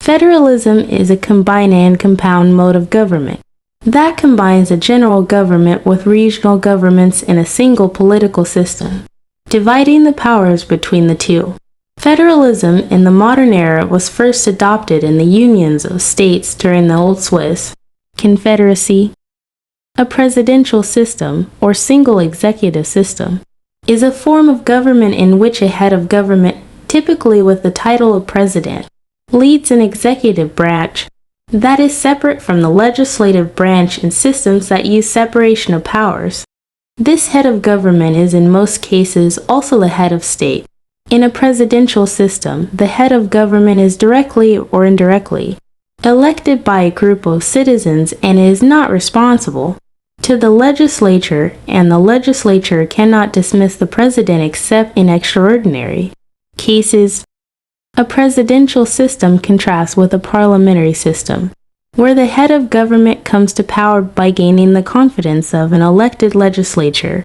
Federalism is a combine and compound mode of government that combines a general government with regional governments in a single political system, dividing the powers between the two. Federalism in the modern era was first adopted in the unions of states during the Old Swiss Confederacy. A presidential system, or single executive system, is a form of government in which a head of government, typically with the title of president, leads an executive branch that is separate from the legislative branch in systems that use separation of powers. This head of government is in most cases also the head of state. In a presidential system, the head of government is directly or indirectly elected by a group of citizens and is not responsible to the legislature, and the legislature cannot dismiss the president except in extraordinary cases. A presidential system contrasts with a parliamentary system, where the head of government comes to power by gaining the confidence of an elected legislature.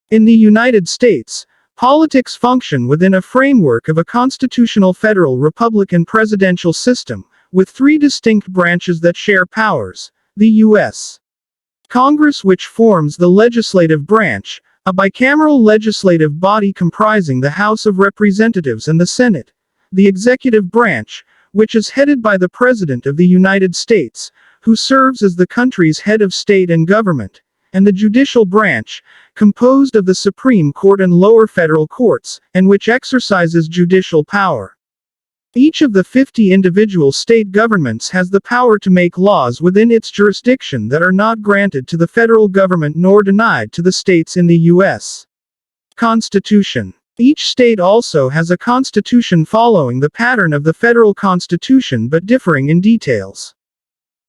In the United States, politics function within a framework of a constitutional federal republican presidential system, with three distinct branches that share powers: the U.S. Congress, which forms the legislative branch, a bicameral legislative body comprising the House of Representatives and the Senate; the executive branch, which is headed by the President of the United States, who serves as the country's head of state and government; and the judicial branch, composed of the Supreme Court and lower federal courts, and which exercises judicial power. Each of the 50 individual state governments has the power to make laws within its jurisdiction that are not granted to the federal government nor denied to the states in the U.S. Constitution. Each state also has a constitution following the pattern of the federal constitution but differing in details.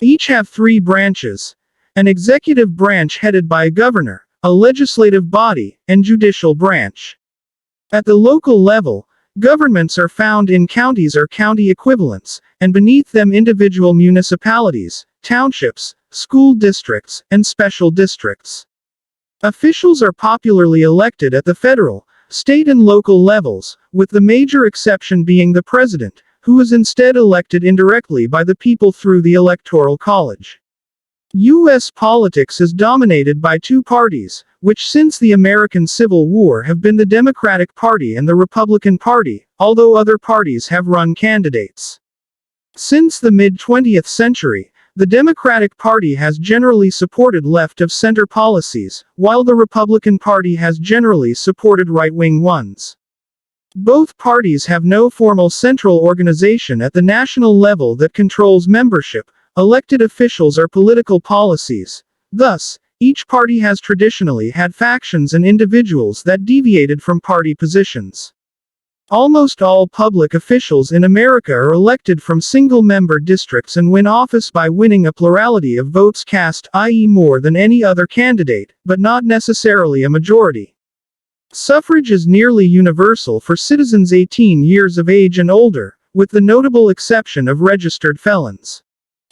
Each have three branches: an executive branch headed by a governor, a legislative body, and judicial branch. At the local level, governments are found in counties or county equivalents, and beneath them individual municipalities, townships, school districts, and special districts. Officials are popularly elected at the federal, state and local levels, with the major exception being the president, who is instead elected indirectly by the people through the Electoral College. U.S. politics is dominated by two parties, which since the American Civil War have been the Democratic Party and the Republican Party, although other parties have run candidates. Since the mid-20th century, the Democratic Party has generally supported left-of-center policies, while the Republican Party has generally supported right-wing ones. Both parties have no formal central organization at the national level that controls membership, elected officials, or political policies. Thus, each party has traditionally had factions and individuals that deviated from party positions. Almost all public officials in America are elected from single-member districts and win office by winning a plurality of votes cast, i.e. more than any other candidate, but not necessarily a majority. Suffrage is nearly universal for citizens 18 years of age and older, with the notable exception of registered felons.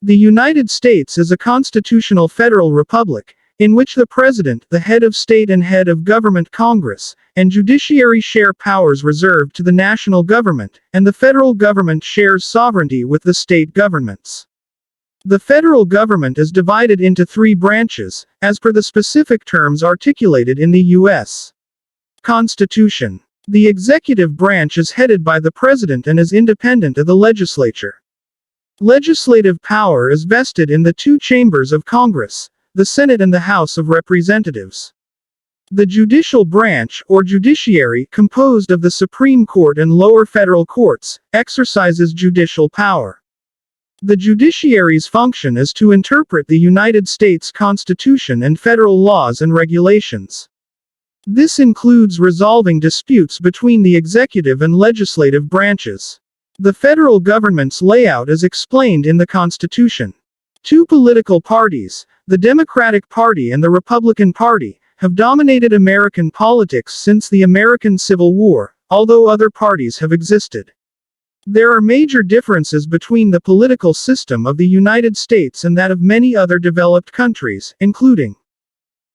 The United States is a constitutional federal republic, in which the President, the head of state and head of government Congress, and judiciary share powers reserved to the national government, and the federal government shares sovereignty with the state governments. The federal government is divided into three branches, as per the specific terms articulated in the U.S. Constitution. The executive branch is headed by the President and is independent of the legislature. Legislative power is vested in the two chambers of Congress, the Senate and the House of Representatives. The judicial branch, or judiciary, composed of the Supreme Court and lower federal courts, exercises judicial power. The judiciary's function is to interpret the United States Constitution and federal laws and regulations. This includes resolving disputes between the executive and legislative branches. The federal government's layout is explained in the Constitution. Two political parties, the Democratic Party and the Republican Party, have dominated American politics since the American Civil War, although other parties have existed. There are major differences between the political system of the United States and that of many other developed countries, including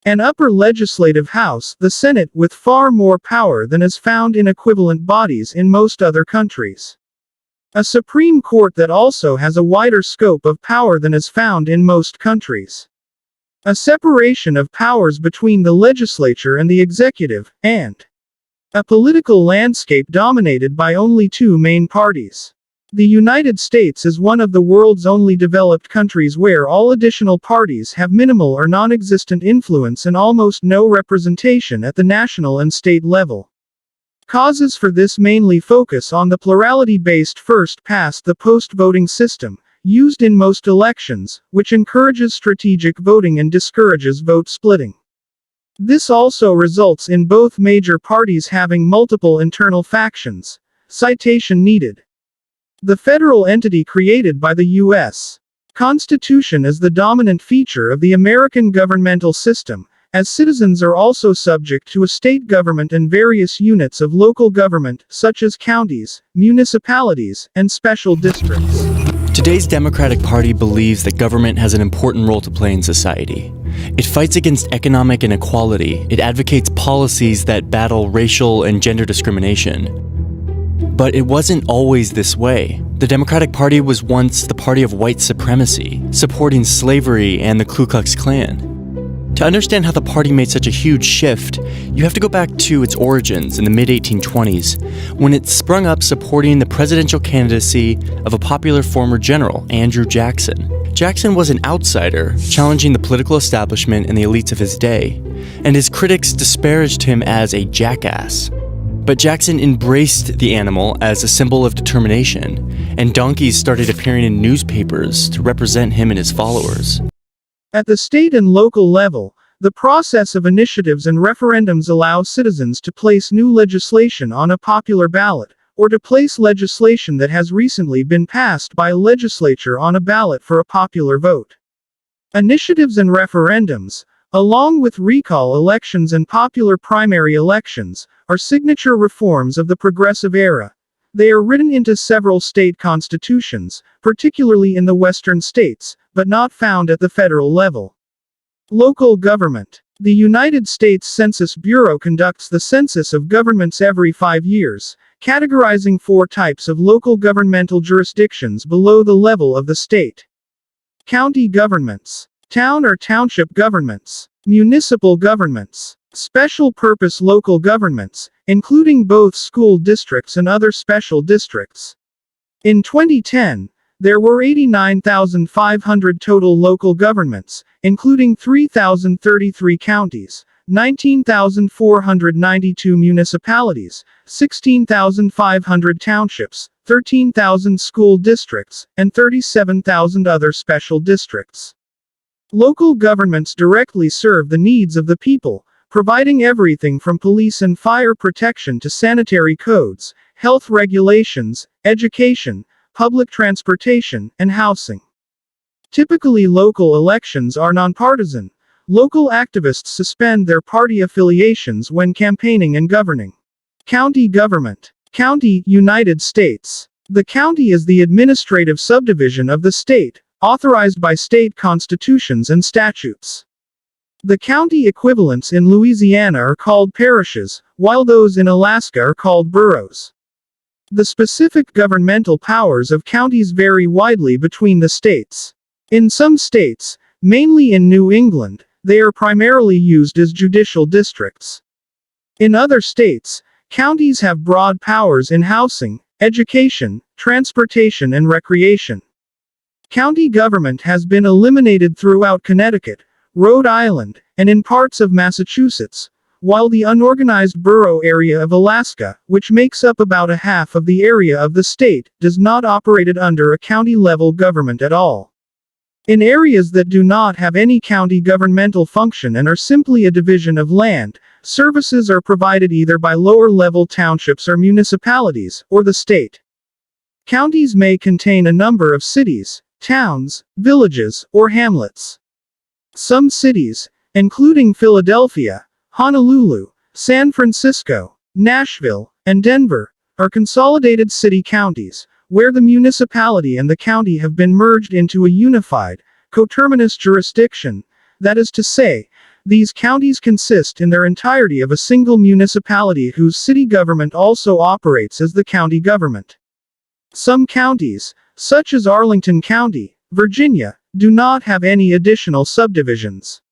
an upper legislative house, the Senate, with far more power than is found in equivalent bodies in most other countries. A Supreme Court that also has a wider scope of power than is found in most countries. A separation of powers between the legislature and the executive, and a political landscape dominated by only two main parties. The United States is one of the world's only developed countries where all additional parties have minimal or non-existent influence and almost no representation at the national and state level. Causes for this mainly focus on the plurality-based first-past-the-post voting system, used in most elections, which encourages strategic voting and discourages vote splitting. This also results in both major parties having multiple internal factions. Citation needed. The federal entity created by the U.S. Constitution is the dominant feature of the American governmental system, as citizens are also subject to a state government and various units of local government, such as counties, municipalities, and special districts. Today's Democratic Party believes that government has an important role to play in society. It fights against economic inequality. It advocates policies that battle racial and gender discrimination. But it wasn't always this way. The Democratic Party was once the party of white supremacy, supporting slavery and the Ku Klux Klan. To understand how the party made such a huge shift, you have to go back to its origins in the mid-1820s, when it sprung up supporting the presidential candidacy of a popular former general, Andrew Jackson. Jackson was an outsider, challenging the political establishment and the elites of his day, and his critics disparaged him as a jackass. But Jackson embraced the animal as a symbol of determination, and donkeys started appearing in newspapers to represent him and his followers. At the state and local level, the process of initiatives and referendums allows citizens to place new legislation on a popular ballot, or to place legislation that has recently been passed by a legislature on a ballot for a popular vote. Initiatives and referendums, along with recall elections and popular primary elections, are signature reforms of the progressive era. They are written into several state constitutions, particularly in the western states, but not found at the federal level. Local government. The United States Census Bureau conducts the census of governments every 5 years, categorizing 4 types of local governmental jurisdictions below the level of the state. County governments. Town or township governments. Municipal governments. Special purpose local governments, including both school districts and other special districts. In 2010, there were 89,500 total local governments, including 3,033 counties, 19,492 municipalities, 16,500 townships, 13,000 school districts, and 37,000 other special districts. Local governments directly serve the needs of the people, providing everything from police and fire protection to sanitary codes, health regulations, education, public transportation, and housing. Typically, local elections are nonpartisan. Local activists suspend their party affiliations when campaigning and governing. County government. County, United States. The county is the administrative subdivision of the state, authorized by state constitutions and statutes. The county equivalents in Louisiana are called parishes, while those in Alaska are called boroughs. The specific governmental powers of counties vary widely between the states. In some states, mainly in New England, they are primarily used as judicial districts. In other states, counties have broad powers in housing, education, transportation, and recreation. County government has been eliminated throughout Connecticut, Rhode Island, and in parts of Massachusetts, while the unorganized borough area of Alaska, which makes up about a half of the area of the state, does not operate under a county-level government at all. In areas that do not have any county governmental function and are simply a division of land, services are provided either by lower-level townships or municipalities, or the state. Counties may contain a number of cities, towns, villages, or hamlets. Some cities, including Philadelphia, Honolulu, San Francisco, Nashville, and Denver, are consolidated city counties, where the municipality and the county have been merged into a unified, coterminous jurisdiction. That is to say, these counties consist in their entirety of a single municipality whose city government also operates as the county government. Some counties, such as Arlington County, Virginia, do not have any additional subdivisions.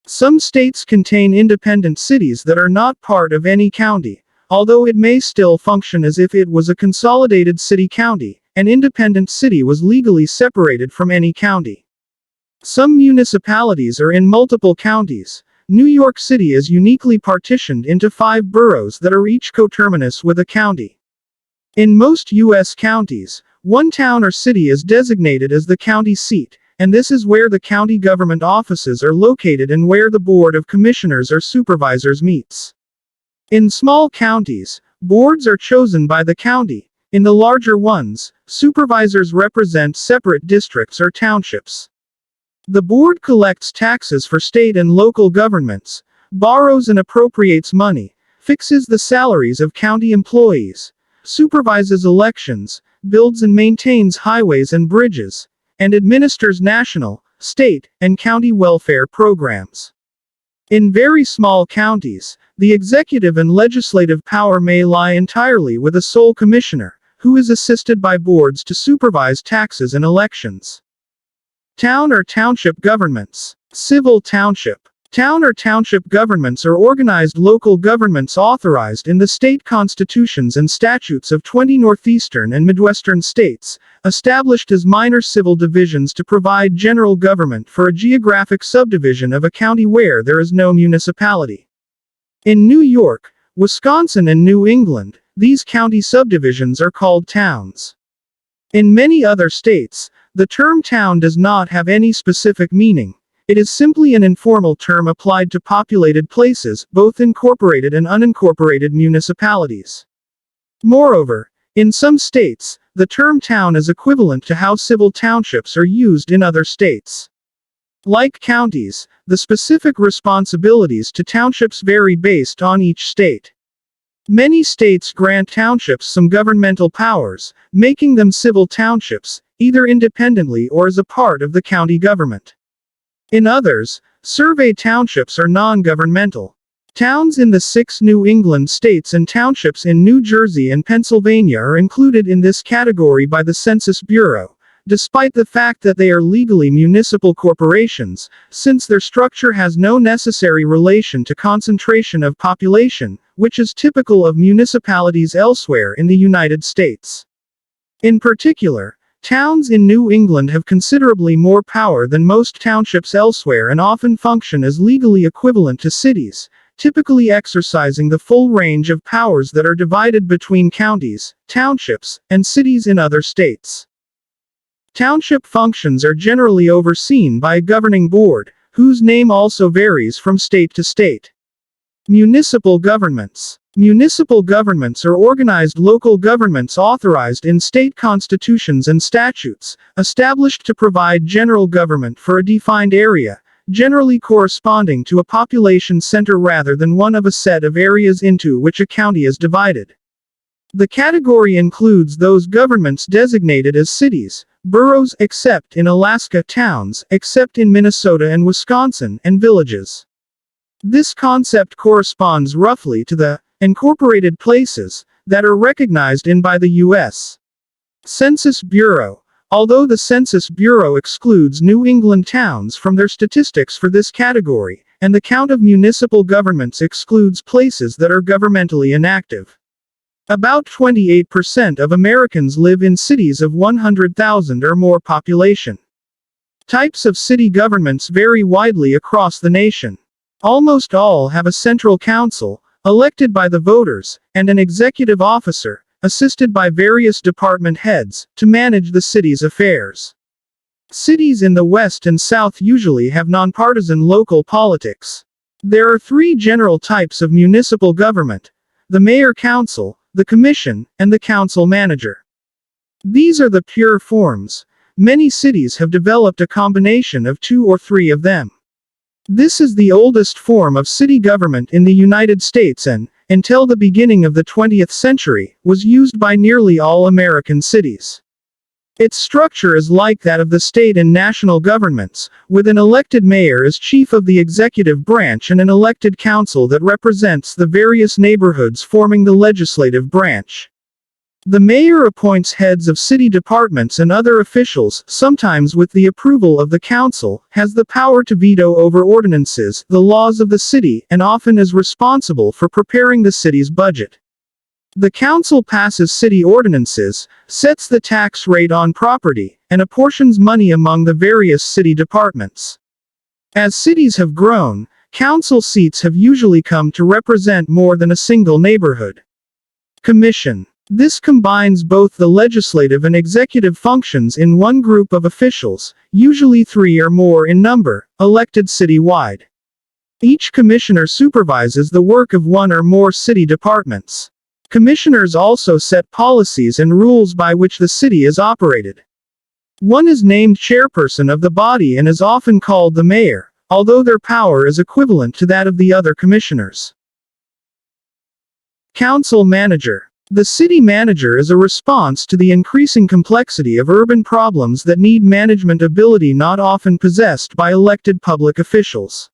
Some states contain independent cities that are not part of any county, although it may still function as if it was a consolidated city-county. An independent city was legally separated from any county. Some municipalities are in multiple counties. New York City is uniquely partitioned into 5 boroughs that are each coterminous with a county. In most U.S. counties, one town or city is designated as the county seat, and this is where the county government offices are located and where the Board of Commissioners or Supervisors meets. In small counties, boards are chosen by the county. In the larger ones, supervisors represent separate districts or townships. The board collects taxes for state and local governments, borrows and appropriates money, fixes the salaries of county employees, supervises elections, builds and maintains highways and bridges, and administers national, state, and county welfare programs. In very small counties, the executive and legislative power may lie entirely with a sole commissioner, who is assisted by boards to supervise taxes and elections. Town or township governments. Civil township. Town or township governments are organized local governments authorized in the state constitutions and statutes of 20 northeastern and midwestern states, established as minor civil divisions to provide general government for a geographic subdivision of a county where there is no municipality. In New York, Wisconsin, and New England, these county subdivisions are called towns. In many other states, the term town does not have any specific meaning. It is simply an informal term applied to populated places, both incorporated and unincorporated municipalities. Moreover, in some states, the term town is equivalent to how civil townships are used in other states. Like counties, the specific responsibilities to townships vary based on each state. Many states grant townships some governmental powers, making them civil townships, either independently or as a part of the county government. In others, survey townships are non-governmental. Towns in the 6 New England states and townships in New Jersey and Pennsylvania are included in this category by the Census Bureau, despite the fact that they are legally municipal corporations, since their structure has no necessary relation to concentration of population, which is typical of municipalities elsewhere in the United States. In particular, towns in New England have considerably more power than most townships elsewhere and often function as legally equivalent to cities, typically exercising the full range of powers that are divided between counties, townships, and cities in other states. Township functions are generally overseen by a governing board, whose name also varies from state to state. Municipal governments. Municipal governments are organized local governments authorized in state constitutions and statutes, established to provide general government for a defined area, generally corresponding to a population center rather than one of a set of areas into which a county is divided. The category includes those governments designated as cities, boroughs except in Alaska, towns except in Minnesota and Wisconsin, and villages. This concept corresponds roughly to the incorporated places that are recognized in by the U.S. Census Bureau. Although the Census Bureau excludes New England towns from their statistics for this category, and the count of municipal governments excludes places that are governmentally inactive. About 28% of Americans live in cities of 100,000 or more population. Types of city governments vary widely across the nation. Almost all have a central council, elected by the voters, and an executive officer, assisted by various department heads, to manage the city's affairs. Cities in the West and South usually have nonpartisan local politics. There are 3 general types of municipal government: the mayor-council, the commission, and the council-manager. These are the pure forms. Many cities have developed a combination of 2 or 3 of them. This is the oldest form of city government in the United States and, until the beginning of the 20th century, was used by nearly all American cities. Its structure is like that of the state and national governments, with an elected mayor as chief of the executive branch and an elected council that represents the various neighborhoods forming the legislative branch. The mayor appoints heads of city departments and other officials, sometimes with the approval of the council, has the power to veto over ordinances, the laws of the city, and often is responsible for preparing the city's budget. The council passes city ordinances, sets the tax rate on property, and apportions money among the various city departments. As cities have grown, council seats have usually come to represent more than a single neighborhood. Commission. This combines both the legislative and executive functions in one group of officials, usually 3 or more in number, elected citywide. Each commissioner supervises the work of 1 or more city departments. Commissioners also set policies and rules by which the city is operated. One is named chairperson of the body and is often called the mayor, although their power is equivalent to that of the other commissioners. Council manager. The city manager is a response to the increasing complexity of urban problems that need management ability not often possessed by elected public officials.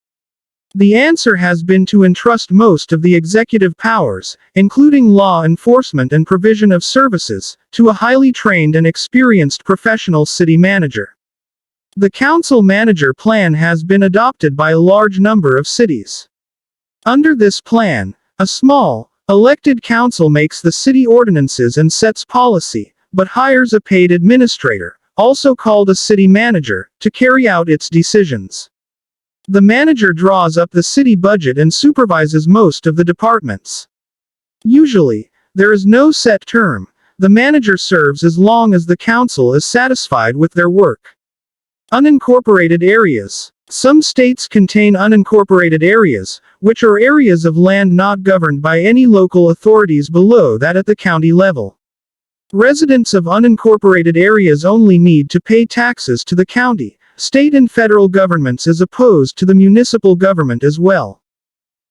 The answer has been to entrust most of the executive powers, including law enforcement and provision of services, to a highly trained and experienced professional city manager. The council manager plan has been adopted by a large number of cities. Under this plan, a small, elected council makes the city ordinances and sets policy, but hires a paid administrator, also called a city manager, to carry out its decisions. The manager draws up the city budget and supervises most of the departments. Usually, there is no set term. The manager serves as long as the council is satisfied with their work. Unincorporated areas. Some states contain unincorporated areas, which are areas of land not governed by any local authorities below that at the county level. Residents of unincorporated areas only need to pay taxes to the county, state and federal governments as opposed to the municipal government as well.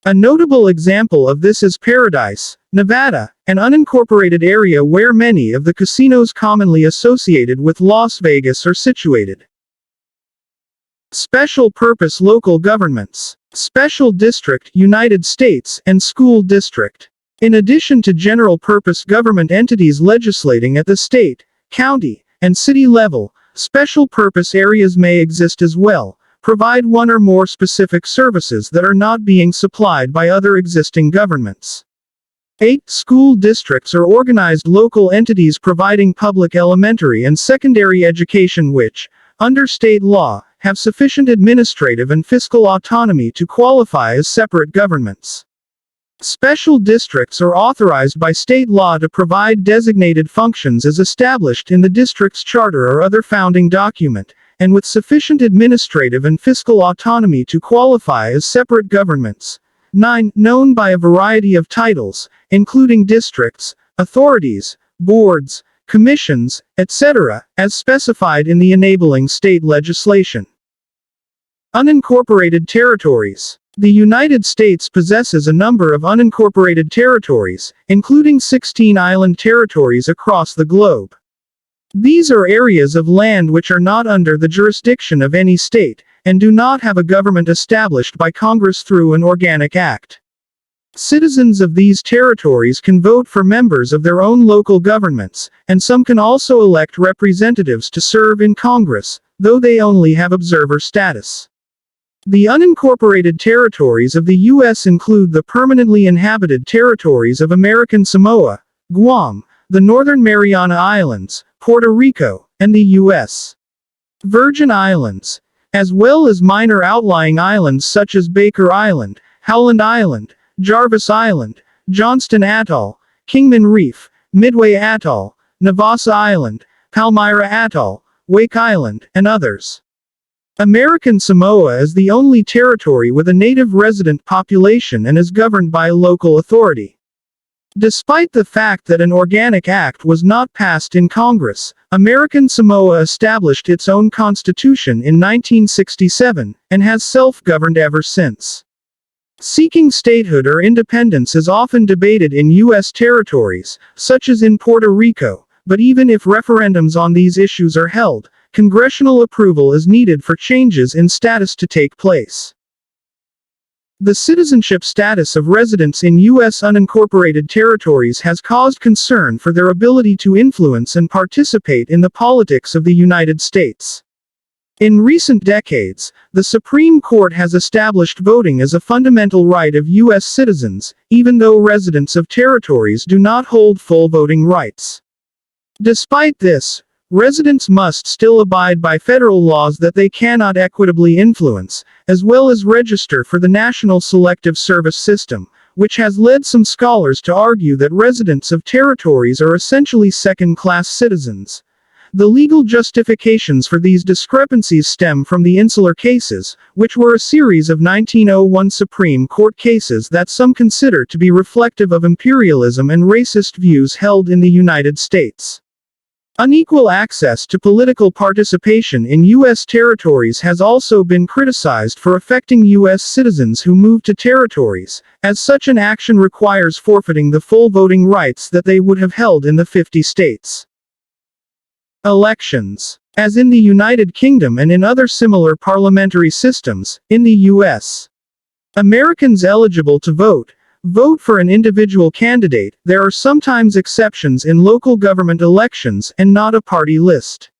A notable example of this is Paradise, Nevada, an unincorporated area where many of the casinos commonly associated with Las Vegas are situated. Special purpose local governments, special district, United States, and school district. In addition to general purpose government entities legislating at the state, county, and city level, special purpose areas may exist as well, provide one or more specific services that are not being supplied by other existing governments. 8. School districts are organized local entities providing public elementary and secondary education which, under state law, have sufficient administrative and fiscal autonomy to qualify as separate governments. Special districts are authorized by state law to provide designated functions as established in the district's charter or other founding document, and with sufficient administrative and fiscal autonomy to qualify as separate governments. 9. Known by a variety of titles, including districts, authorities, boards, commissions, etc., as specified in the enabling state legislation. Unincorporated territories. The United States possesses a number of unincorporated territories, including 16 island territories across the globe. These are areas of land which are not under the jurisdiction of any state, and do not have a government established by Congress through an organic act. Citizens of these territories can vote for members of their own local governments, and some can also elect representatives to serve in Congress, though they only have observer status. The unincorporated territories of the U.S. include the permanently inhabited territories of American Samoa, Guam, the Northern Mariana Islands, Puerto Rico, and the U.S. Virgin Islands, as well as minor outlying islands such as Baker Island, Howland Island, Jarvis Island, Johnston Atoll, Kingman Reef, Midway Atoll, Navassa Island, Palmyra Atoll, Wake Island, and others. American Samoa is the only territory with a native resident population and is governed by a local authority. Despite the fact that an organic act was not passed in Congress, American Samoa established its own constitution in 1967, and has self-governed ever since. Seeking statehood or independence is often debated in U.S. territories, such as in Puerto Rico, but even if referendums on these issues are held, congressional approval is needed for changes in status to take place. The citizenship status of residents in U.S. unincorporated territories has caused concern for their ability to influence and participate in the politics of the United States. In recent decades, the Supreme Court has established voting as a fundamental right of U.S. citizens, even though residents of territories do not hold full voting rights. Despite this, residents must still abide by federal laws that they cannot equitably influence, as well as register for the National Selective Service System, which has led some scholars to argue that residents of territories are essentially second-class citizens. The legal justifications for these discrepancies stem from the Insular Cases, which were a series of 1901 Supreme Court cases that some consider to be reflective of imperialism and racist views held in the United States. Unequal access to political participation in U.S. territories has also been criticized for affecting U.S. citizens who move to territories, as such an action requires forfeiting the full voting rights that they would have held in the 50 states. Elections. As in the United Kingdom and in other similar parliamentary systems, in the U.S., Americans eligible to vote for an individual candidate. There are sometimes exceptions in local government elections and not a party list.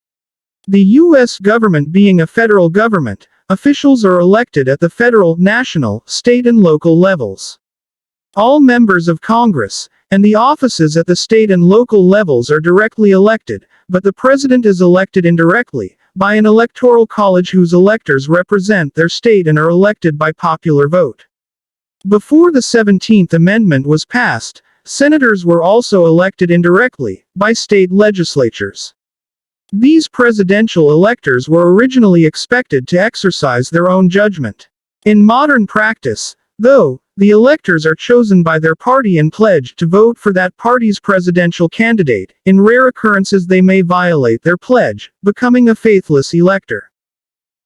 The U.S. government being a federal government, officials are elected at the federal, national, state and local levels. All members of Congress and the offices at the state and local levels are directly elected, but the president is elected indirectly, by an electoral college whose electors represent their state and are elected by popular vote. Before the 17th Amendment was passed, senators were also elected indirectly, by state legislatures. These presidential electors were originally expected to exercise their own judgment. In modern practice, though, the electors are chosen by their party and pledged to vote for that party's presidential candidate. In rare occurrences they may violate their pledge, becoming a faithless elector.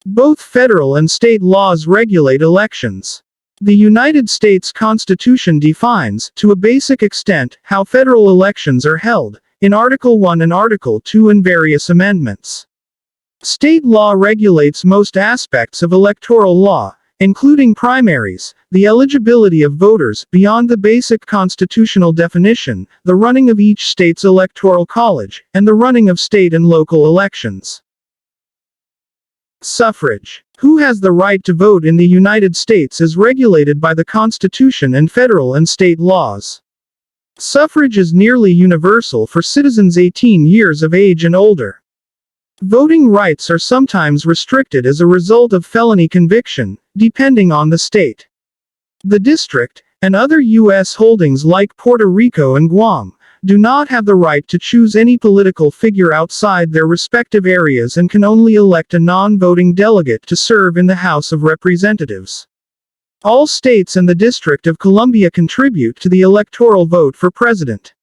Both federal and state laws regulate elections. The United States Constitution defines, to a basic extent, how federal elections are held, in Article 1 and Article 2 and various amendments. State law regulates most aspects of electoral law, including primaries, the eligibility of voters beyond the basic constitutional definition, the running of each state's electoral college, and the running of state and local elections. Suffrage. Who has the right to vote in the United States is regulated by the Constitution and federal and state laws. Suffrage is nearly universal for citizens 18 years of age and older. Voting rights are sometimes restricted as a result of felony conviction, depending on the state. The district, and other U.S. holdings like Puerto Rico and Guam, do not have the right to choose any political figure outside their respective areas and can only elect a non-voting delegate to serve in the House of Representatives. All states and the District of Columbia contribute to the electoral vote for president.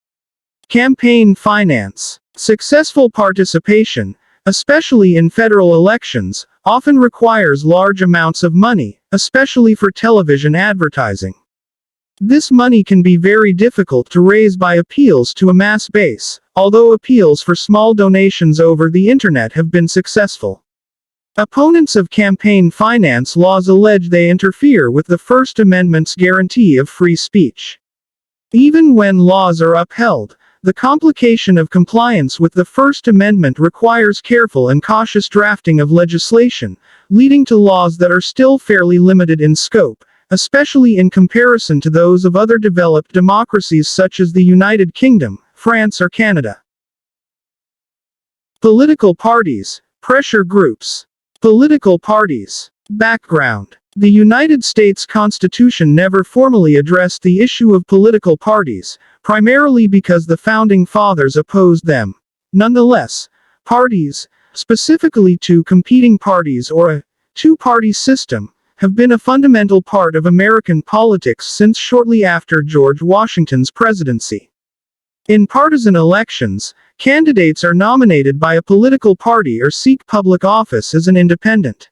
Campaign finance. Successful participation, especially in federal elections, often requires large amounts of money, especially for television advertising. This money can be very difficult to raise by appeals to a mass base, although appeals for small donations over the internet have been successful. Opponents of campaign finance laws allege they interfere with the First Amendment's guarantee of free speech. Even when laws are upheld, the complication of compliance with the First Amendment requires careful and cautious drafting of legislation, leading to laws that are still fairly limited in scope, especially in comparison to those of other developed democracies such as the United Kingdom, France or Canada. Political parties, pressure groups. Political parties. Background. The United States Constitution never formally addressed the issue of political parties, primarily because the Founding Fathers opposed them. Nonetheless, parties, specifically two competing parties or a two-party system, have been a fundamental part of American politics since shortly after George Washington's presidency. In partisan elections, candidates are nominated by a political party or seek public office as an independent.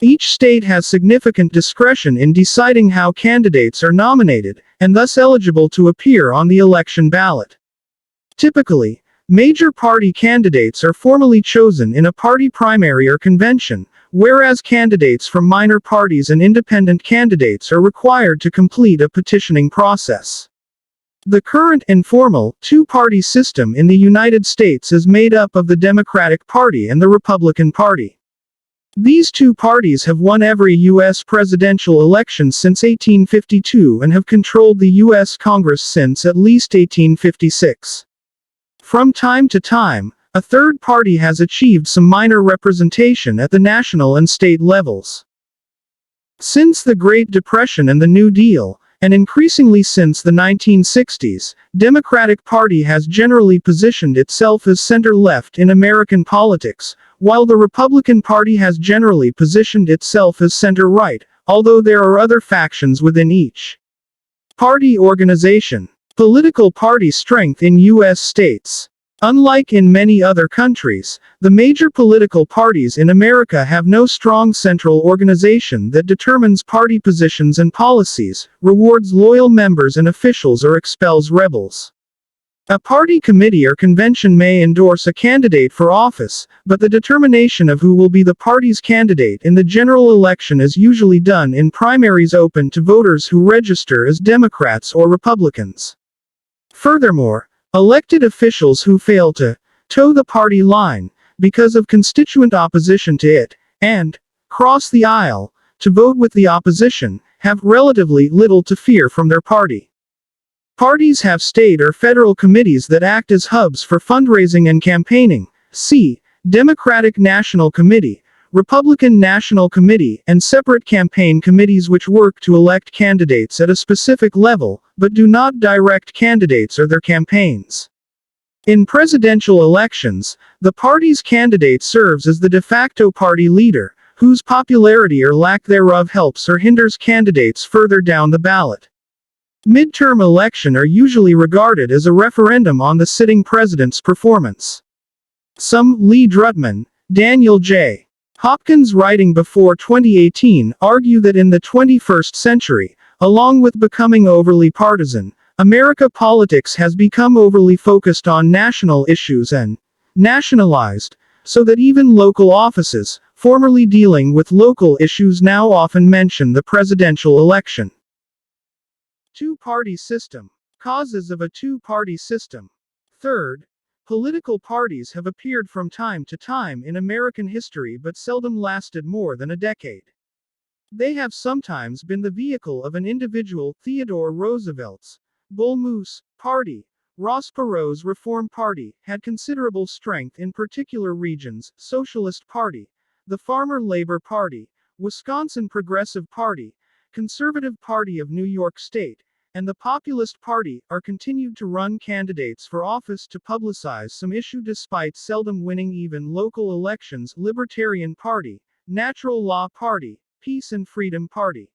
Each state has significant discretion in deciding how candidates are nominated, and thus eligible to appear on the election ballot. Typically, Major party candidates are formally chosen in a party primary or convention, whereas candidates from minor parties and independent candidates are required to complete a petitioning process. The current informal two-party system in the United States is made up of the Democratic Party and the Republican Party. These two parties have won every U.S. presidential election since 1852 and have controlled the U.S. Congress since at least 1856. From time to time, a third party has achieved some minor representation at the national and state levels. Since the Great Depression and the New Deal, and increasingly since the 1960s, Democratic Party has generally positioned itself as center-left in American politics, while the Republican Party has generally positioned itself as center-right, although there are other factions within each. Party organization. Political party strength in U.S. states. Unlike in many other countries, the major political parties in America have no strong central organization that determines party positions and policies, rewards loyal members and officials, or expels rebels. A party committee or convention may endorse a candidate for office, but the determination of who will be the party's candidate in the general election is usually done in primaries open to voters who register as Democrats or Republicans. Furthermore, elected officials who fail to toe the party line because of constituent opposition to it, and cross the aisle to vote with the opposition, have relatively little to fear from their party. Parties have state or federal committees that act as hubs for fundraising and campaigning. See Democratic National Committee, Republican National Committee, and separate campaign committees which work to elect candidates at a specific level, but do not direct candidates or their campaigns. In presidential elections, the party's candidate serves as the de facto party leader, whose popularity or lack thereof helps or hinders candidates further down the ballot. Midterm elections are usually regarded as a referendum on the sitting president's performance. Some Lee Drutman, Daniel J. Hopkins writing before 2018 argue that in the 21st century, along with becoming overly partisan, American politics has become overly focused on national issues and nationalized, so that even local offices, formerly dealing with local issues, now often mention the presidential election. Two-party system. Causes of a two-party system. Third, political parties have appeared from time to time in American history but seldom lasted more than a decade. They have sometimes been the vehicle of an individual. Theodore Roosevelt's Bull Moose Party, Ross Perot's Reform Party, had considerable strength in particular regions. Socialist Party, the Farmer Labor Party, Wisconsin Progressive Party, Conservative Party of New York State, and the Populist Party are continued to run candidates for office to publicize some issue despite seldom winning even local elections. Libertarian Party, Natural Law Party, Peace and Freedom Party.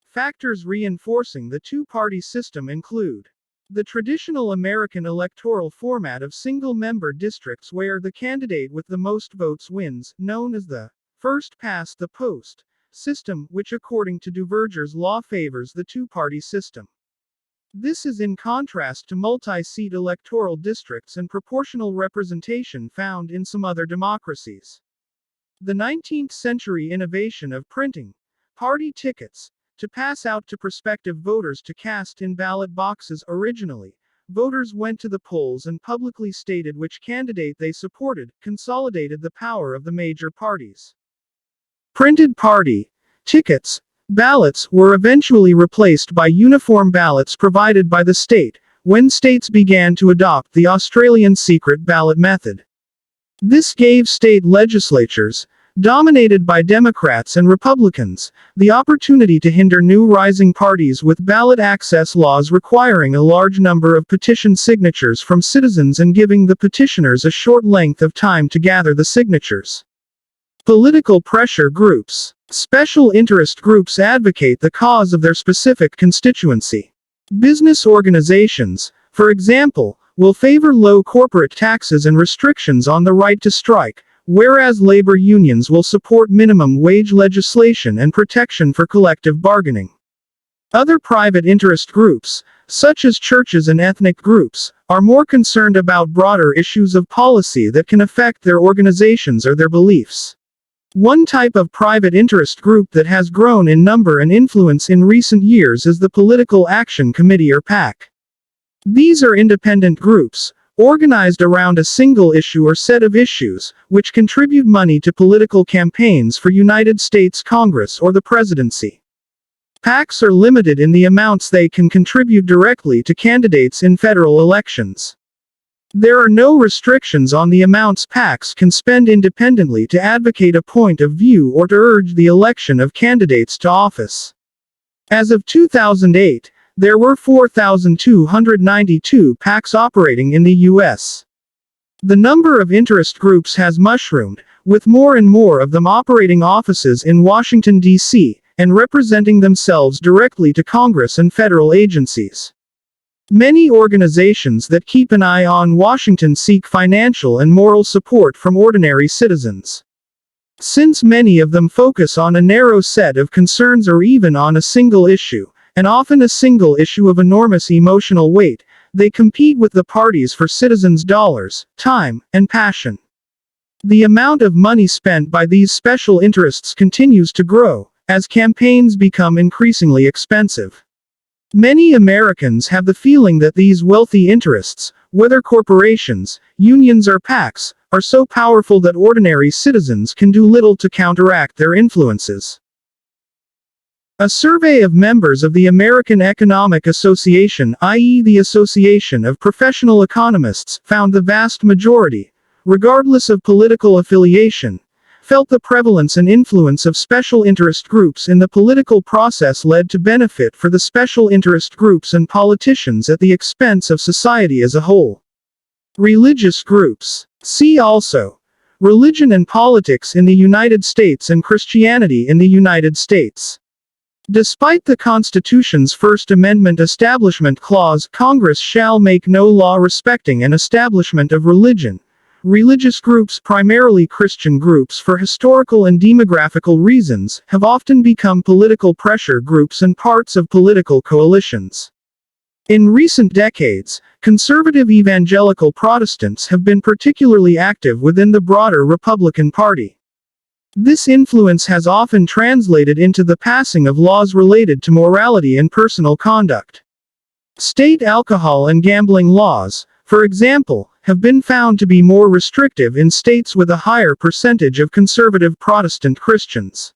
Factors reinforcing the two-party system include the traditional American electoral format of single-member districts where the candidate with the most votes wins, known as the first-past-the-post system, which according to Duverger's law favors the two-party system. This is in contrast to multi-seat electoral districts and proportional representation found in some other democracies. The 19th century innovation of printing party tickets to pass out to prospective voters to cast in ballot boxes. Originally, voters went to the polls and publicly stated which candidate they supported, consolidated the power of the major parties. Printed party tickets, ballots, were eventually replaced by uniform ballots provided by the state, when states began to adopt the Australian secret ballot method. This gave state legislatures, dominated by Democrats and Republicans, the opportunity to hinder new rising parties with ballot access laws requiring a large number of petition signatures from citizens and giving the petitioners a short length of time to gather the signatures. Political pressure groups. Special interest groups advocate the cause of their specific constituency. Business organizations, for example, will favor low corporate taxes and restrictions on the right to strike, whereas labor unions will support minimum wage legislation and protection for collective bargaining. Other private interest groups, such as churches and ethnic groups, are more concerned about broader issues of policy that can affect their organizations or their beliefs. One type of private interest group that has grown in number and influence in recent years is the Political Action Committee or PAC. These are independent groups, organized around a single issue or set of issues, which contribute money to political campaigns for United States Congress or the presidency. PACs are limited in the amounts they can contribute directly to candidates in federal elections. There are no restrictions on the amounts PACs can spend independently to advocate a point of view or to urge the election of candidates to office. As of 2008, there were 4,292 PACs operating in the U.S. The number of interest groups has mushroomed, with more and more of them operating offices in Washington, D.C., and representing themselves directly to Congress and federal agencies. Many organizations that keep an eye on Washington seek financial and moral support from ordinary citizens. Since many of them focus on a narrow set of concerns or even on a single issue, and often a single issue of enormous emotional weight, they compete with the parties for citizens' dollars, time, and passion. The amount of money spent by these special interests continues to grow, as campaigns become increasingly expensive. Many Americans have the feeling that these wealthy interests, whether corporations, unions or PACs, are so powerful that ordinary citizens can do little to counteract their influences. A survey of members of the American Economic Association, i.e. the Association of Professional Economists, found the vast majority, regardless of political affiliation, felt the prevalence and influence of special interest groups in the political process led to benefit for the special interest groups and politicians at the expense of society as a whole. Religious groups. See also: religion and politics in the United States and Christianity in the United States. Despite the Constitution's First Amendment Establishment Clause, Congress shall make no law respecting an establishment of religion. Religious groups, primarily Christian groups for historical and demographical reasons, have often become political pressure groups and parts of political coalitions. In recent decades, conservative evangelical Protestants have been particularly active within the broader Republican Party. This influence has often translated into the passing of laws related to morality and personal conduct. State alcohol and gambling laws, for example, have been found to be more restrictive in states with a higher percentage of conservative Protestant Christians.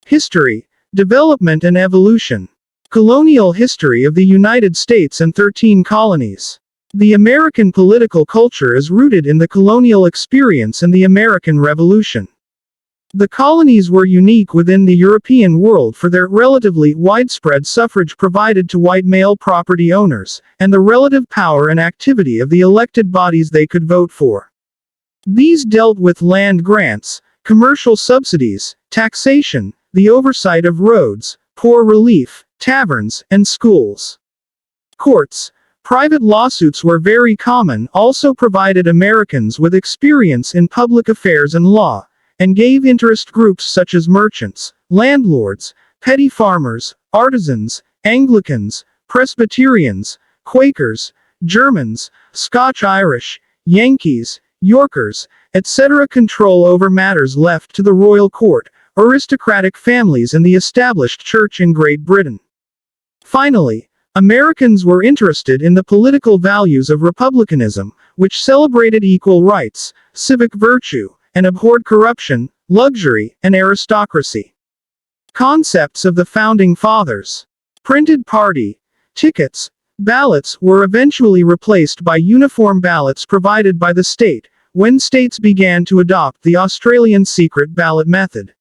History, development and evolution. Colonial history of the United States and 13 colonies. The American political culture is rooted in the colonial experience and the American Revolution. The colonies were unique within the European world for their relatively widespread suffrage provided to white male property owners, and the relative power and activity of the elected bodies they could vote for. These dealt with land grants, commercial subsidies, taxation, the oversight of roads, poor relief, taverns, and schools. Courts. Private lawsuits were very common, also provided Americans with experience in public affairs and law, and gave interest groups such as merchants, landlords, petty farmers, artisans, Anglicans, Presbyterians, Quakers, Germans, Scotch-Irish, Yankees, Yorkers, etc. control over matters left to the royal court, aristocratic families and the established church in Great Britain. Finally, Americans were interested in the political values of republicanism, which celebrated equal rights, civic virtue, and abhorred corruption, luxury, and aristocracy. Concepts of the Founding Fathers. Printed party tickets, ballots were eventually replaced by uniform ballots provided by the state, when states began to adopt the Australian secret ballot method.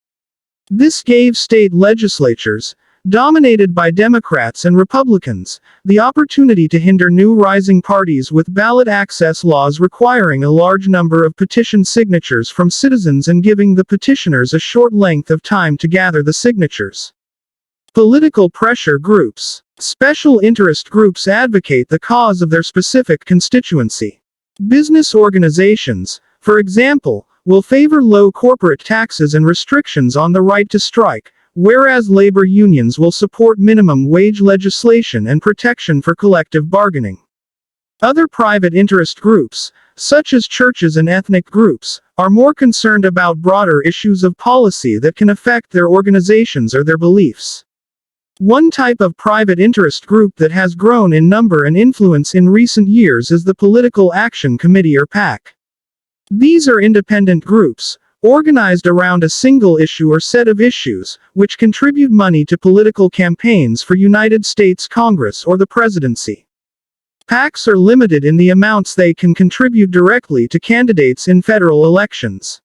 This gave state legislatures, dominated by Democrats and Republicans, the opportunity to hinder new rising parties with ballot access laws requiring a large number of petition signatures from citizens and giving the petitioners a short length of time to gather the signatures. Political pressure groups. Special interest groups advocate the cause of their specific constituency. Business organizations, for example, will favor low corporate taxes and restrictions on the right to strike, whereas labor unions will support minimum wage legislation and protection for collective bargaining. Other private interest groups, such as churches and ethnic groups, are more concerned about broader issues of policy that can affect their organizations or their beliefs. One type of private interest group that has grown in number and influence in recent years is the Political Action Committee or PAC. These are independent groups, organized around a single issue or set of issues, which contribute money to political campaigns for United States Congress or the presidency. PACs are limited in the amounts they can contribute directly to candidates in federal elections.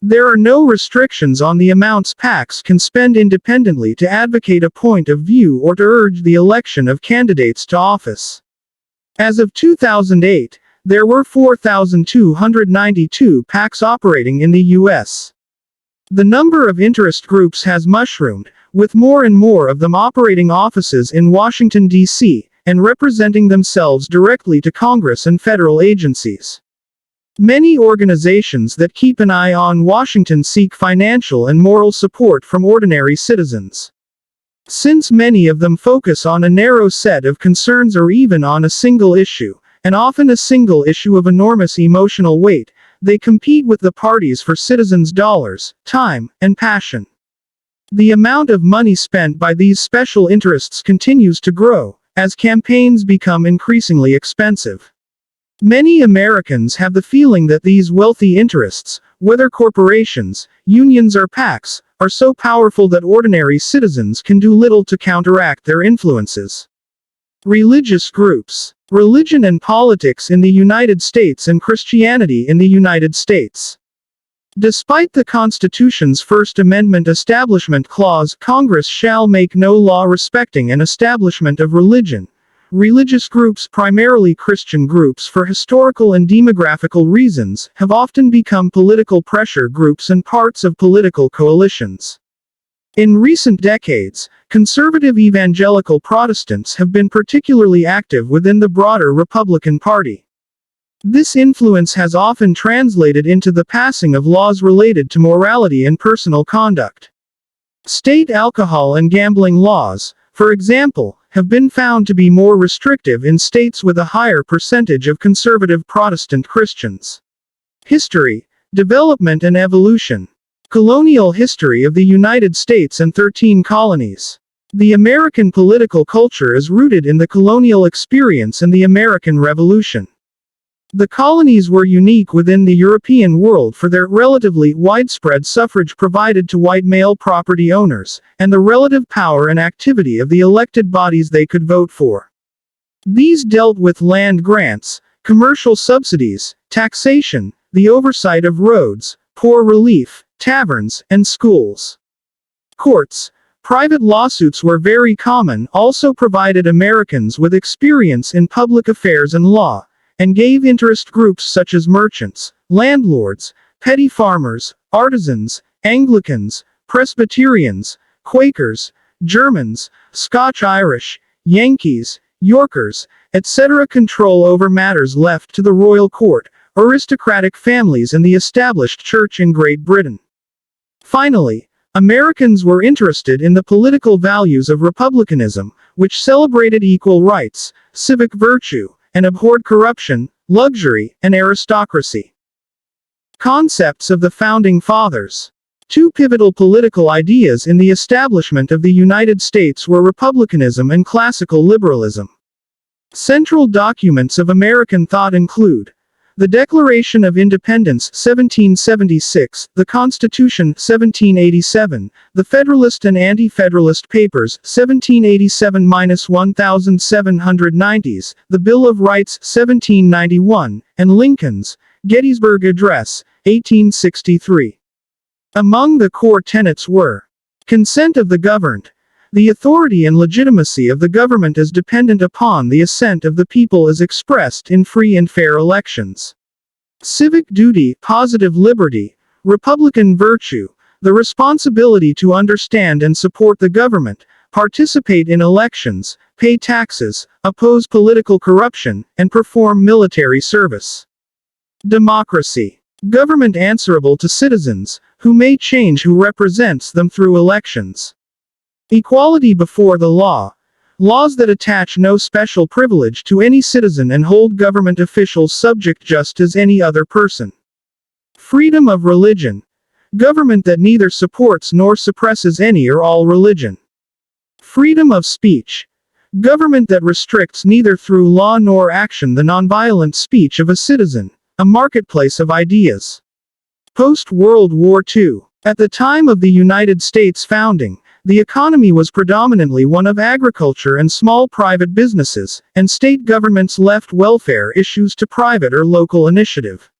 There are no restrictions on the amounts PACs can spend independently to advocate a point of view or to urge the election of candidates to office. As of 2008, there were 4,292 PACs operating in the U.S. The number of interest groups has mushroomed, with more and more of them operating offices in Washington, D.C., and representing themselves directly to Congress and federal agencies. Many organizations that keep an eye on Washington seek financial and moral support from ordinary citizens. Since many of them focus on a narrow set of concerns or even on a single issue, and often a single issue of enormous emotional weight, they compete with the parties for citizens' dollars, time, and passion. The amount of money spent by these special interests continues to grow, as campaigns become increasingly expensive. Many Americans have the feeling that these wealthy interests, whether corporations, unions or PACs, are so powerful that ordinary citizens can do little to counteract their influences. Religious groups. Religion and politics in the United States and Christianity in the United States. Despite the Constitution's First Amendment Establishment Clause, Congress shall make no law respecting an establishment of religion. Religious groups, primarily Christian groups for historical and demographical reasons, have often become political pressure groups and parts of political coalitions. In recent decades, conservative evangelical Protestants have been particularly active within the broader Republican Party. This influence has often translated into the passing of laws related to morality and personal conduct. State alcohol and gambling laws, for example, have been found to be more restrictive in states with a higher percentage of conservative Protestant Christians. History, development and evolution. Colonial history of the United States and 13 colonies. The American political culture is rooted in the colonial experience and the American Revolution. The colonies were unique within the European world for their relatively widespread suffrage provided to white male property owners, and the relative power and activity of the elected bodies they could vote for. These dealt with land grants, commercial subsidies, taxation, the oversight of roads, poor relief, taverns, and schools. Courts. Private lawsuits were very common, also provided Americans with experience in public affairs and law, and gave interest groups such as merchants, landlords, petty farmers, artisans, Anglicans, Presbyterians, Quakers, Germans, Scotch-Irish, Yankees, Yorkers, etc. control over matters left to the royal court, aristocratic families and the established church in Great Britain. Finally, Americans were interested in the political values of republicanism, which celebrated equal rights, civic virtue, and abhorred corruption, luxury, and aristocracy. Concepts of the Founding Fathers. Two pivotal political ideas in the establishment of the United States were republicanism and classical liberalism. Central documents of American thought include the Declaration of Independence 1776, the Constitution 1787, the Federalist and Anti-Federalist Papers 1787-1790s, the Bill of Rights 1791, and Lincoln's Gettysburg Address 1863. Among the core tenets were consent of the governed. The authority and legitimacy of the government is dependent upon the assent of the people as expressed in free and fair elections. Civic duty, positive liberty, republican virtue, the responsibility to understand and support the government, participate in elections, pay taxes, oppose political corruption, and perform military service. Democracy. Government answerable to citizens, who may change who represents them through elections. Equality before the law. laws that attach no special privilege to any citizen and hold government officials subject just as any other person. Freedom of religion. Government that neither supports nor suppresses any or all religion. Freedom of speech. Government that restricts neither through law nor action the nonviolent speech of a citizen, a marketplace of ideas. Post-World War II. At the time of the United States founding, the economy was predominantly one of agriculture and small private businesses, and state governments left welfare issues to private or local initiative.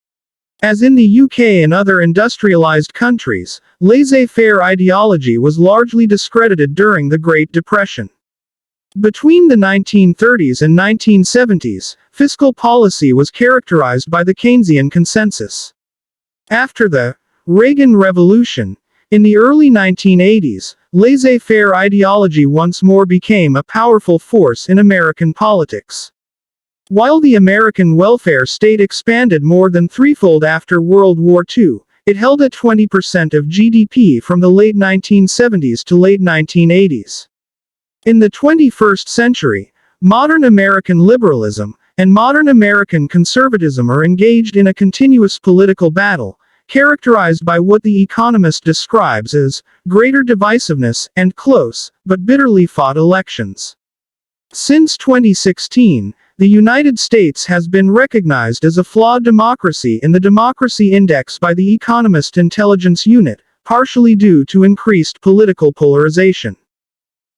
As in the UK and other industrialized countries, laissez-faire ideology was largely discredited during the Great Depression. Between the 1930s and 1970s, fiscal policy was characterized by the Keynesian consensus. After the Reagan Revolution, in the early 1980s, laissez-faire ideology once more became a powerful force in American politics. While the American welfare state expanded more than threefold after World War II, it held at 20% of GDP from the late 1970s to late 1980s. In the 21st century, modern American liberalism and modern American conservatism are engaged in a continuous political battle, characterized by what The Economist describes as greater divisiveness and close, but bitterly fought elections. Since 2016, the United States has been recognized as a flawed democracy in the Democracy Index by the Economist Intelligence Unit, partially due to increased political polarization.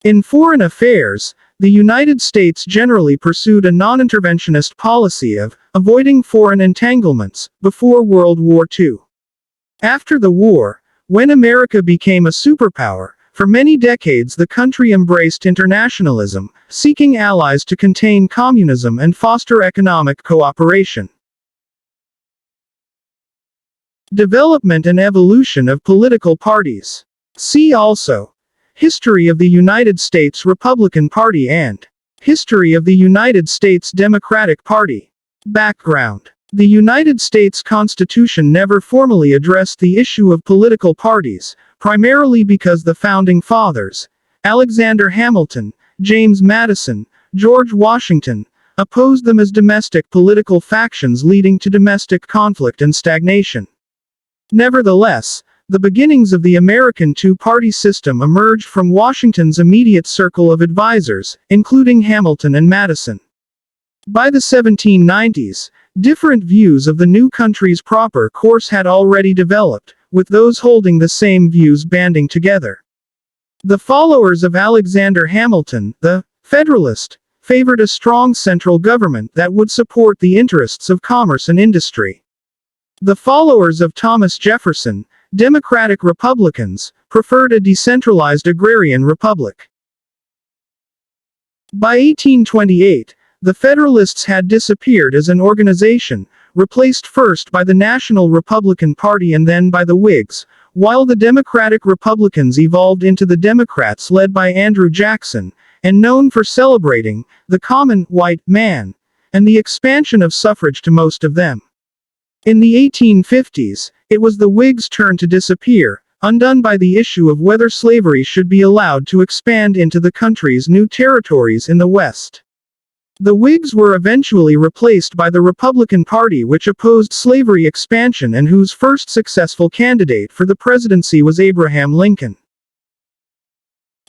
In foreign affairs, the United States generally pursued a non-interventionist policy of avoiding foreign entanglements before World War II. After the war, when America became a superpower, for many decades the country embraced internationalism, seeking allies to contain communism and foster economic cooperation. Development and evolution of political parties. See also History of the United States Republican Party and History of the United States Democratic Party. Background. The United States Constitution never formally addressed the issue of political parties, primarily because the Founding Fathers, Alexander Hamilton, James Madison, George Washington, opposed them as domestic political factions leading to domestic conflict and stagnation. Nevertheless, the beginnings of the American two-party system emerged from Washington's immediate circle of advisors, including Hamilton and Madison. By the 1790s, different views of the new country's proper course had already developed, with those holding the same views banding together. The followers of Alexander Hamilton, the Federalist, favored a strong central government that would support the interests of commerce and industry. The followers of Thomas Jefferson, Democratic Republicans, preferred a decentralized agrarian republic. By 1828, the Federalists had disappeared as an organization, replaced first by the National Republican Party and then by the Whigs, while the Democratic Republicans evolved into the Democrats led by Andrew Jackson, and known for celebrating the common white man, and the expansion of suffrage to most of them. In the 1850s, it was the Whigs' turn to disappear, undone by the issue of whether slavery should be allowed to expand into the country's new territories in the West. The Whigs were eventually replaced by the Republican Party, which opposed slavery expansion and whose first successful candidate for the presidency was Abraham Lincoln.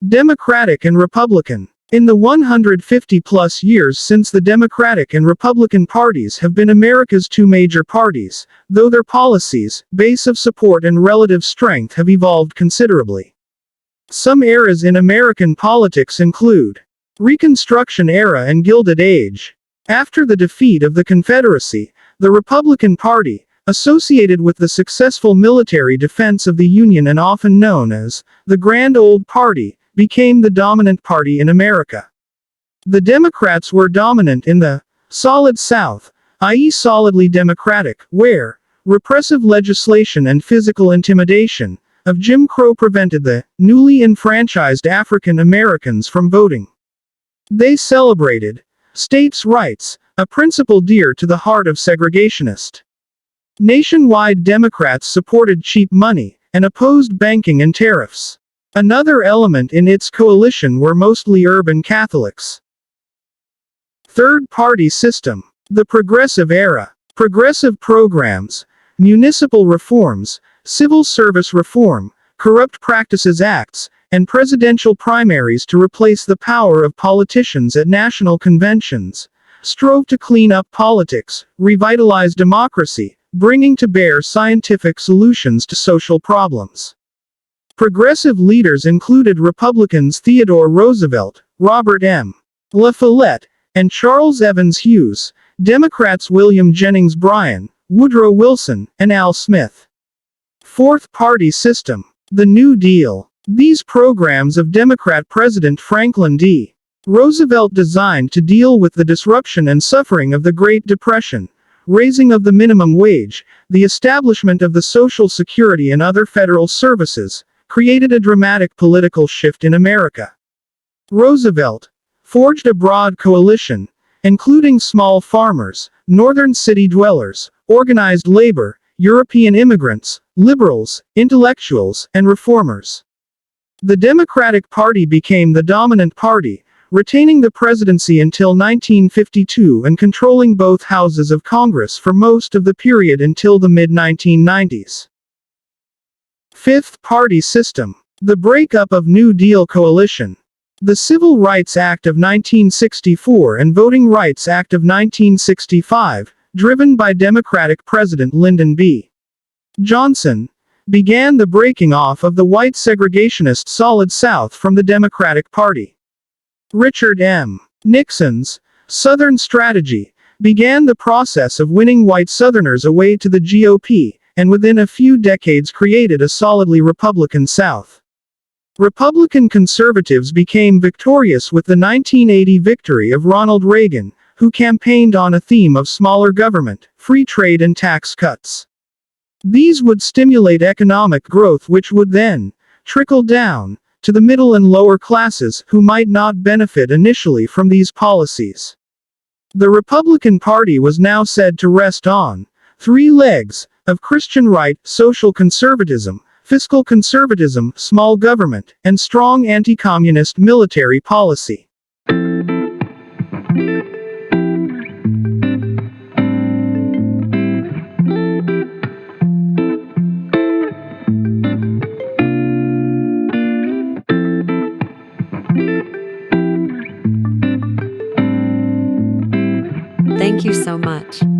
Democratic and Republican. In the 150-plus years since the Democratic and Republican parties have been America's two major parties, though their policies, base of support and relative strength have evolved considerably. Some eras in American politics include Reconstruction era and Gilded Age. After the defeat of the Confederacy, the Republican Party, associated with the successful military defense of the Union and often known as the Grand Old Party, became the dominant party in America. The Democrats were dominant in the Solid South, i.e. solidly Democratic, where repressive legislation and physical intimidation of Jim Crow prevented the newly enfranchised African Americans from voting. They celebrated states' rights, a principle dear to the heart of segregationists. Nationwide Democrats supported cheap money and opposed banking and tariffs. Another element in its coalition were mostly urban Catholics. Third party system. The Progressive Era. Progressive programs, municipal reforms, civil service reform, corrupt practices acts, and presidential primaries to replace the power of politicians at national conventions, strove to clean up politics, revitalize democracy, bringing to bear scientific solutions to social problems. Progressive leaders included Republicans Theodore Roosevelt, Robert M. La Follette, and Charles Evans Hughes, Democrats William Jennings Bryan, Woodrow Wilson, and Al Smith. Fourth party system. The New Deal. These programs of Democrat President Franklin D. Roosevelt designed to deal with the disruption and suffering of the Great Depression, raising of the minimum wage, the establishment of the Social Security and other federal services, created a dramatic political shift in America. Roosevelt forged a broad coalition, including small farmers, northern city dwellers, organized labor, European immigrants, liberals, intellectuals, and reformers. The Democratic Party became the dominant party, retaining the presidency until 1952 and controlling both houses of Congress for most of the period until the mid-1990s. Fifth party system. The breakup of New Deal coalition. The Civil Rights Act of 1964 and Voting Rights Act of 1965, driven by Democratic President Lyndon B. Johnson, began the breaking off of the white segregationist Solid South from the Democratic Party. Richard M. Nixon's Southern Strategy began the process of winning white Southerners away to the GOP, and within a few decades created a solidly Republican South. Republican conservatives became victorious with the 1980 victory of Ronald Reagan, who campaigned on a theme of smaller government, free trade and tax cuts. These would stimulate economic growth, which would then trickle down to the middle and lower classes who might not benefit initially from these policies. The Republican Party was now said to rest on three legs of Christian right, social conservatism, fiscal conservatism, small government, and strong anti-communist military policy. Thank you so much.